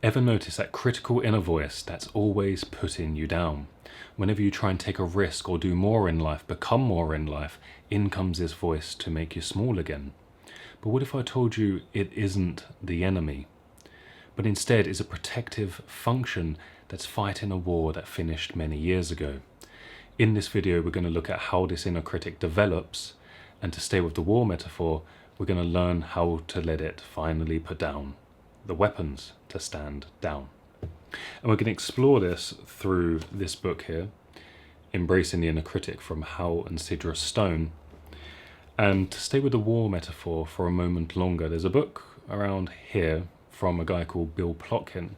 Ever notice that critical inner voice that's always putting you down? Whenever you try and take a risk or do more in life, become more in life, in comes this voice to make you small again. But what if I told you it isn't the enemy, but instead is a protective function that's fighting a war that finished many years ago? In this video, we're going to look at how this inner critic develops, and to stay with the war metaphor, we're going to learn how to let it finally put down the weapons to stand down. And we're going to explore this through this book here, Embracing the Inner Critic, from Howell and Sidra Stone. And to stay with the war metaphor for a moment longer, there's a book around here from a guy called Bill Plotkin,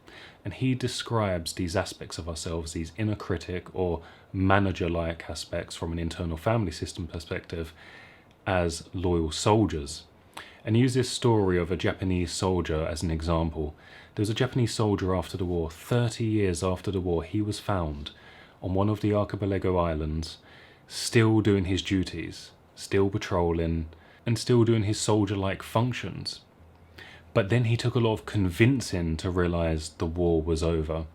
and he describes these aspects of ourselves, these inner critic or manager-like aspects from an internal family system perspective, as loyal soldiers. And use this story of a Japanese soldier as an example. There was a Japanese soldier after the war. 30 years after the war, he was found on one of the archipelago islands, still doing his duties, still patrolling, and still doing his soldier-like functions. But then he took a lot of convincing to realize the war was over.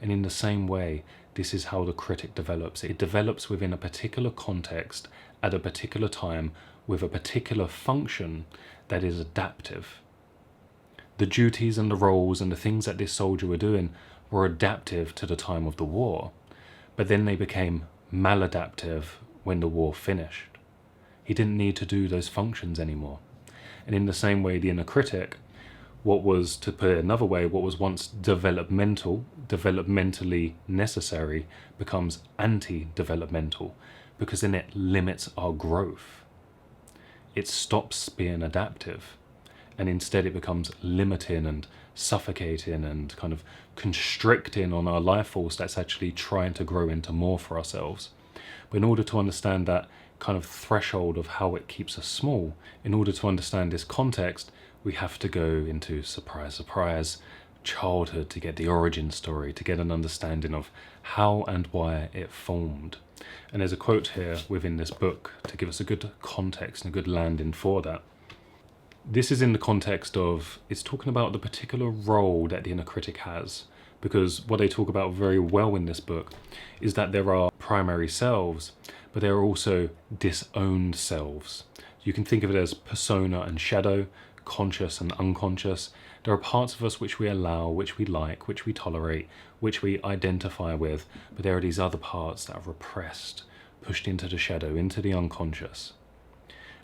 And in the same way, this is how the critic develops. It develops within a particular context, at a particular time, with a particular function that is adaptive. The duties and the roles and the things that this soldier were doing were adaptive to the time of the war, but then they became maladaptive when the war finished. He didn't need to do those functions anymore. And in the same way, the inner critic, what was, to put it another way, what was once developmentally necessary, becomes anti-developmental, because then it limits our growth. It stops being adaptive, and instead it becomes limiting and suffocating and kind of constricting on our life force that's actually trying to grow into more for ourselves. But in order to understand that kind of threshold of how it keeps us small, in order to understand this context, we have to go into, surprise, surprise, childhood to get the origin story, to get an understanding of how and why it formed. And there's a quote here within this book to give us a good context and a good landing for that. This is in the context of, it's talking about the particular role that the inner critic has, because what they talk about very well in this book is that there are primary selves, but there are also disowned selves. You can think of it as persona and shadow, conscious and unconscious. There are parts of us which we allow, which we like, which we tolerate, which we identify with, but there are these other parts that are repressed, pushed into the shadow, into the unconscious.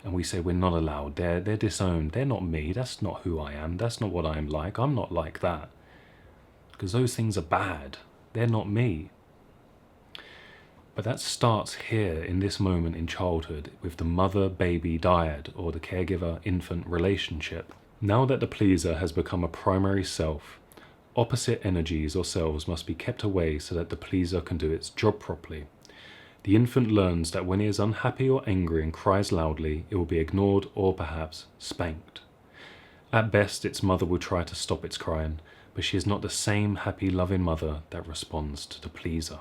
And we say we're not allowed, they're disowned, they're not me, that's not who I am, that's not what I'm like, I'm not like that. Because those things are bad, they're not me. But that starts here in this moment in childhood with the mother-baby dyad, or the caregiver-infant relationship. Now that the pleaser has become a primary self, opposite energies or selves must be kept away so that the pleaser can do its job properly. The infant learns that when he is unhappy or angry and cries loudly, it will be ignored or perhaps spanked. At best, its mother will try to stop its crying, but she is not the same happy, loving mother that responds to the pleaser.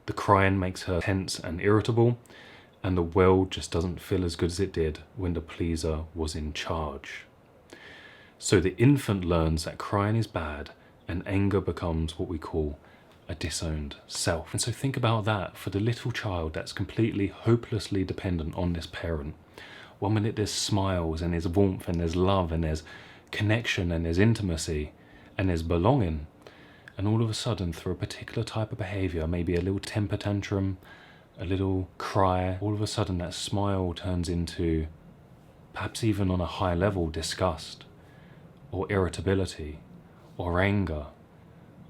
The crying makes her tense and irritable, and the world just doesn't feel as good as it did when the pleaser was in charge. So the infant learns that crying is bad, and anger becomes what we call a disowned self. And so think about that for the little child that's completely hopelessly dependent on this parent. 1 minute there's smiles and there's warmth and there's love and there's connection and there's intimacy and there's belonging. And all of a sudden, through a particular type of behavior, maybe a little temper tantrum, a little cry, all of a sudden that smile turns into, perhaps even on a high level, disgust or irritability or anger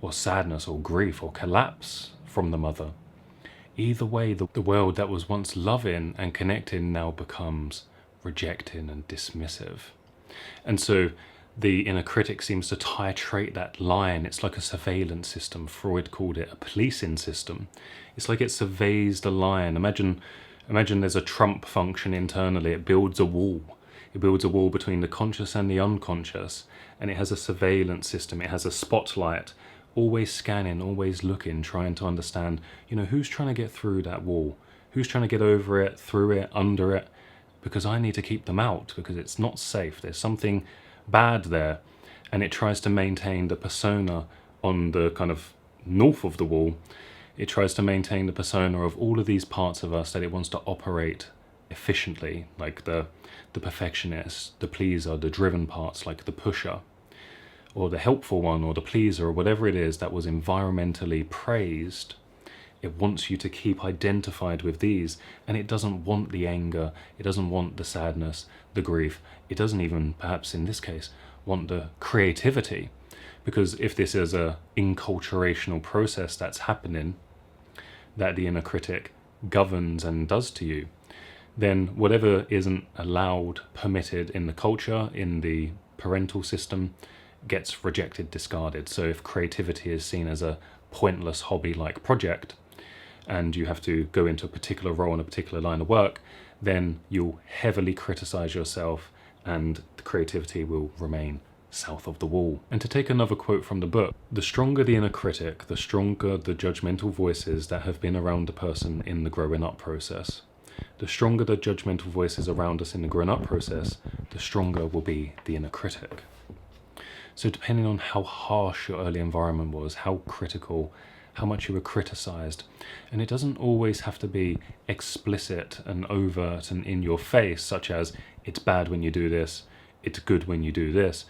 or sadness or grief or collapse from the mother. Either way, the world that was once loving and connecting now becomes rejecting and dismissive. And so the inner critic seems to titrate that line. It's like a surveillance system. Freud called it a policing system. It's like it surveys the line. Imagine there's a trump function internally. It builds a wall. It builds a wall between the conscious and the unconscious. And it has a surveillance system. It has a spotlight, always scanning, always looking, trying to understand, who's trying to get through that wall? Who's trying to get over it, through it, under it? Because I need to keep them out, because it's not safe. There's something bad there. and it tries to maintain the persona on the kind of north of the wall. It tries to maintain the persona of all of these parts of us that it wants to operate efficiently, like the perfectionist, the pleaser, the driven parts, like the pusher, or the helpful one, or the pleaser, or whatever it is that was environmentally praised. It wants you to keep identified with these, and it doesn't want the anger, it doesn't want the sadness, the grief, it doesn't even, perhaps in this case, want the creativity. Because if this is a inculturational process that's happening, that the inner critic governs and does to you, then whatever isn't allowed, permitted in the culture, in the parental system, gets rejected, discarded. So if creativity is seen as a pointless hobby-like project, and you have to go into a particular role in a particular line of work, then you'll heavily criticize yourself, and the creativity will remain south of the wall. And to take another quote from the book, the stronger the inner critic, the stronger the judgmental voices that have been around the person in the growing up process. The stronger the judgmental voices around us in the growing up process, the stronger will be the inner critic. So depending on how harsh your early environment was, how critical, how much you were criticized, and it doesn't always have to be explicit and overt and in your face, such as it's bad when you do this, it's good when you do this,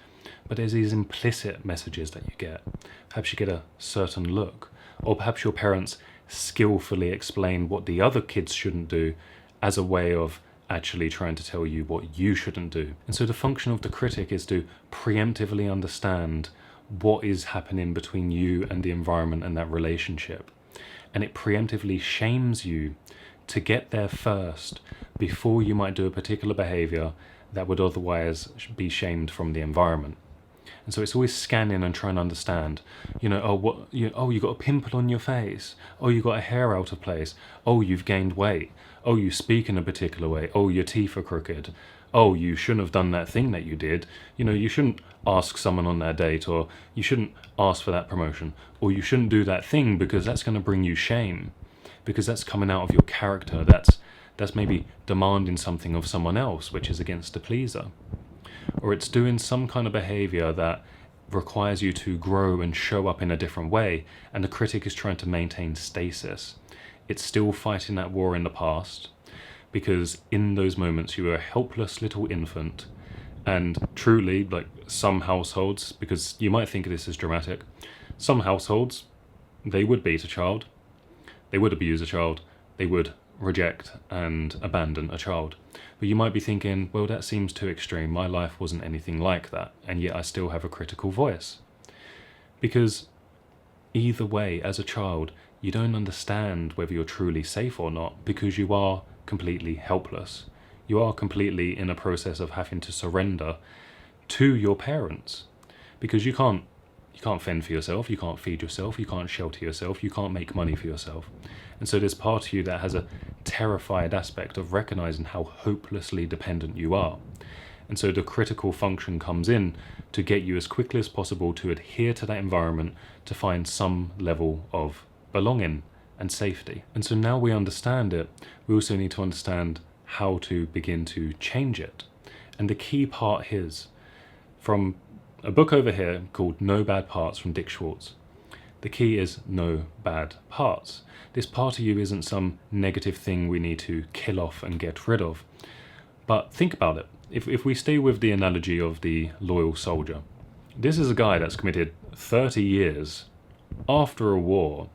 but there's these implicit messages that you get. Perhaps you get a certain look, or perhaps your parents skillfully explain what the other kids shouldn't do as a way of actually trying to tell you what you shouldn't do. And so the function of the critic is to preemptively understand what is happening between you and the environment and that relationship. And it preemptively shames you to get there first before you might do a particular behavior that would otherwise be shamed from the environment. And so it's always scanning and trying to understand, you got a pimple on your face. Oh, you got a hair out of place. Oh, you've gained weight. Oh, you speak in a particular way. Oh, your teeth are crooked. Oh, you shouldn't have done that thing that you did. You shouldn't ask someone on that date, or you shouldn't ask for that promotion, or you shouldn't do that thing because that's going to bring you shame, because that's coming out of your character. That's maybe demanding something of someone else, which is against the pleaser. Or it's doing some kind of behavior that requires you to grow and show up in a different way, and the critic is trying to maintain stasis. It's still fighting that war in the past, because in those moments you were a helpless little infant, and truly, like some households, because you might think this is dramatic, some households, they would beat a child, they would abuse a child, they would reject and abandon a child. But you might be thinking, well, that seems too extreme. My life wasn't anything like that, and yet I still have a critical voice. Because either way, as a child, you don't understand whether you're truly safe or not, because you are completely helpless. You are completely in a process of having to surrender to your parents, because you can't fend for yourself, you can't feed yourself, you can't shelter yourself, you can't make money for yourself. And so there's part of you that has a terrified aspect of recognizing how hopelessly dependent you are. And so the critical function comes in to get you as quickly as possible to adhere to that environment, to find some level of belonging and safety. And so now we understand it, we also need to understand how to begin to change it. And the key part is from a book over here called No Bad Parts from Dick Schwartz. The key is no bad parts. This part of you isn't some negative thing we need to kill off and get rid of. But think about it. If we stay with the analogy of the loyal soldier, this is a guy that's committed 30 years after a war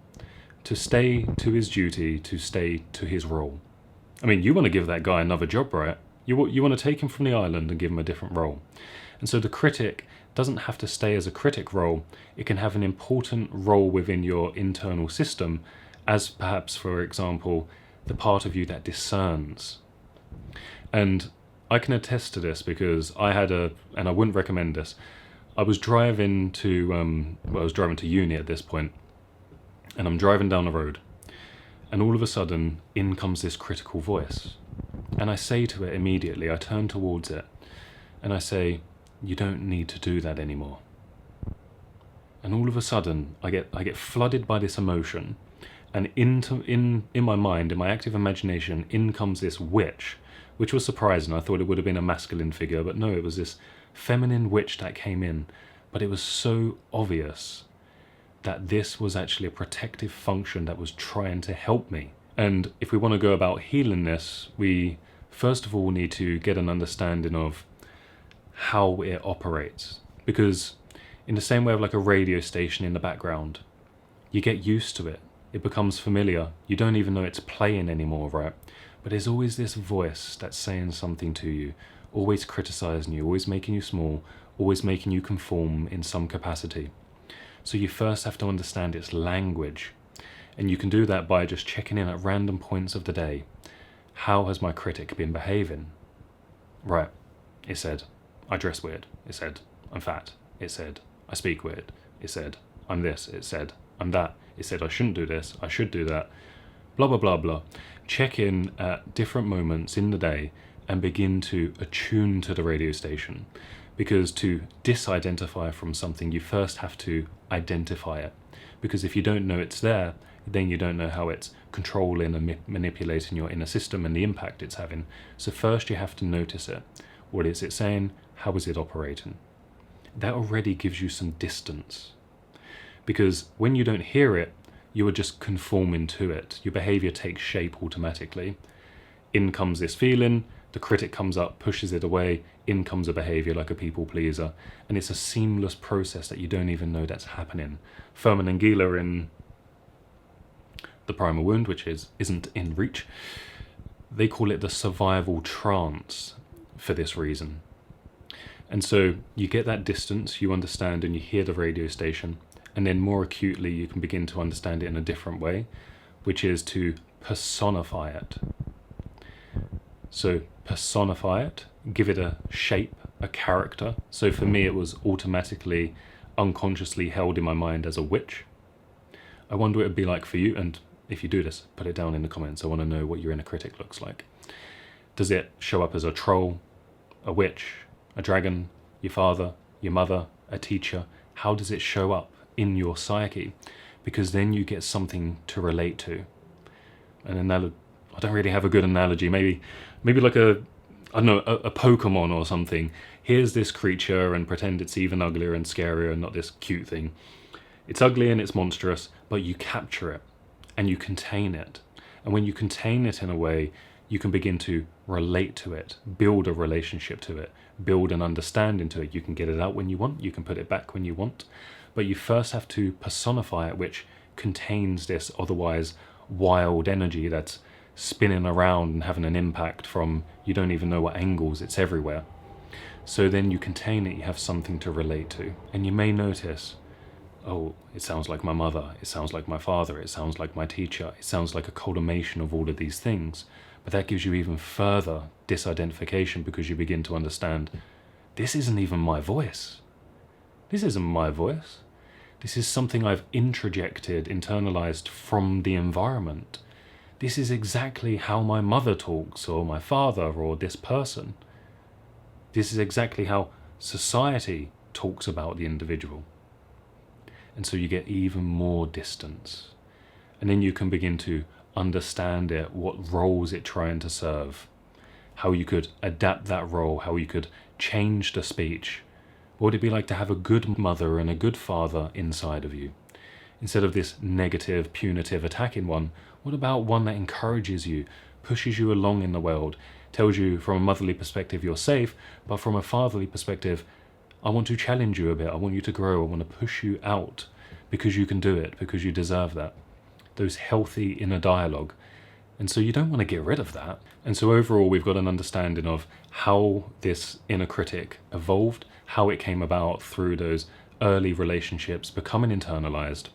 to stay to his duty, to stay to his role. I mean, you want to give that guy another job, right? You want to take him from the island and give him a different role. And so the critic doesn't have to stay as a critic role. It can have an important role within your internal system as perhaps, for example, the part of you that discerns. And I can attest to this because and I wouldn't recommend this, I was driving to uni at this point, and I'm driving down the road, and all of a sudden, in comes this critical voice. And I say to it immediately, I turn towards it, and I say, you don't need to do that anymore. And all of a sudden, I get flooded by this emotion, and in my mind, in my active imagination, in comes this witch, which was surprising. I thought it would have been a masculine figure, but no, it was this feminine witch that came in, But it was so obvious that this was actually a protective function that was trying to help me. And if we want to go about healing this, we first of all need to get an understanding of how it operates. Because in the same way of like a radio station in the background, you get used to it. It becomes familiar. You don't even know it's playing anymore, right? But there's always this voice that's saying something to you, always criticizing you, always making you small, always making you conform in some capacity. So you first have to understand its language. And you can do that by just checking in at random points of the day. How has my critic been behaving? Right, it said, I dress weird. It said, I'm fat. It said, I speak weird. It said, I'm this. It said, I'm that. It said, I shouldn't do this. I should do that. Blah, blah, blah, blah. Check in at different moments in the day and begin to attune to the radio station. Because to disidentify from something, you first have to identify it. Because if you don't know it's there, then you don't know how it's controlling and manipulating your inner system and the impact it's having. So first you have to notice it. What is it saying? How is it operating? That already gives you some distance. Because when you don't hear it, you are just conforming to it. Your behavior takes shape automatically. In comes this feeling, the critic comes up, pushes it away, in comes a behavior like a people pleaser. And it's a seamless process that you don't even know that's happening. Furman and Gila in The Primal Wound, which isn't in reach, they call it the survival trance for this reason. And so you get that distance, you understand and you hear the radio station, and then more acutely you can begin to understand it in a different way, which is to personify it. So personify it, give it a shape, a character. So for me it was automatically, unconsciously held in my mind as a witch. I wonder what it would be like for you, and if you do this, put it down in the comments. I want to know what your inner critic looks like. Does it show up as a troll, a witch, a dragon, your father, your mother, a teacher? How does it show up in your psyche? Because then you get something to relate to. And I don't really have a good analogy. Maybe like a Pokemon or something. Here's this creature and pretend it's even uglier and scarier and not this cute thing. It's ugly and it's monstrous, but you capture it and you contain it. And when you contain it in a way, you can begin to relate to it, build a relationship to it, build an understanding to it. You can get it out when you want, you can put it back when you want, but you first have to personify it, which contains this otherwise wild energy that's spinning around and having an impact from you don't even know what angles, it's everywhere. So then you contain it, you have something to relate to. And you may notice, oh, it sounds like my mother, it sounds like my father, it sounds like my teacher, it sounds like a culmination of all of these things. But that gives you even further disidentification because you begin to understand, this isn't even my voice. This isn't my voice. This is something I've introjected, internalized from the environment. This is exactly how my mother talks, or my father, or this person. This is exactly how society talks about the individual. And so you get even more distance. And then you can begin to understand it, what roles it's trying to serve, how you could adapt that role, how you could change the speech. What would it be like to have a good mother and a good father inside of you? Instead of this negative, punitive, attacking one, what about one that encourages you, pushes you along in the world, tells you from a motherly perspective you're safe, but from a fatherly perspective, I want to challenge you a bit, I want you to grow, I want to push you out because you can do it, because you deserve that. Those healthy inner dialogue. And so you don't want to get rid of that. And so overall, we've got an understanding of how this inner critic evolved, how it came about through those early relationships becoming internalized,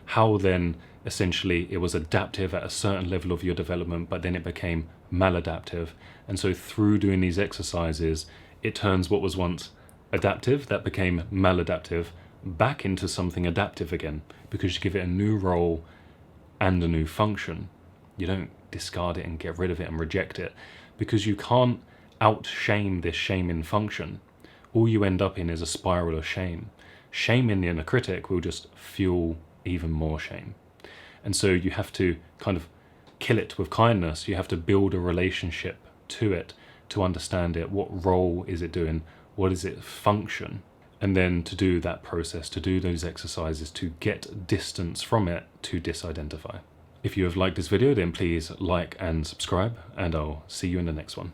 how then essentially it was adaptive at a certain level of your development, but then it became maladaptive. And so through doing these exercises, it turns what was once adaptive, that became maladaptive, back into something adaptive again, because you give it a new role and a new function. You don't discard it and get rid of it and reject it, because you can't out-shame this shaming function. All you end up in is a spiral of shame. Shaming the inner critic will just fuel even more shame. And so you have to kind of kill it with kindness. You have to build a relationship to it to understand it. What role is it doing? What is its function? And then to do that process, to do those exercises, to get distance from it, to disidentify. If you have liked this video, then please like and subscribe, and I'll see you in the next one.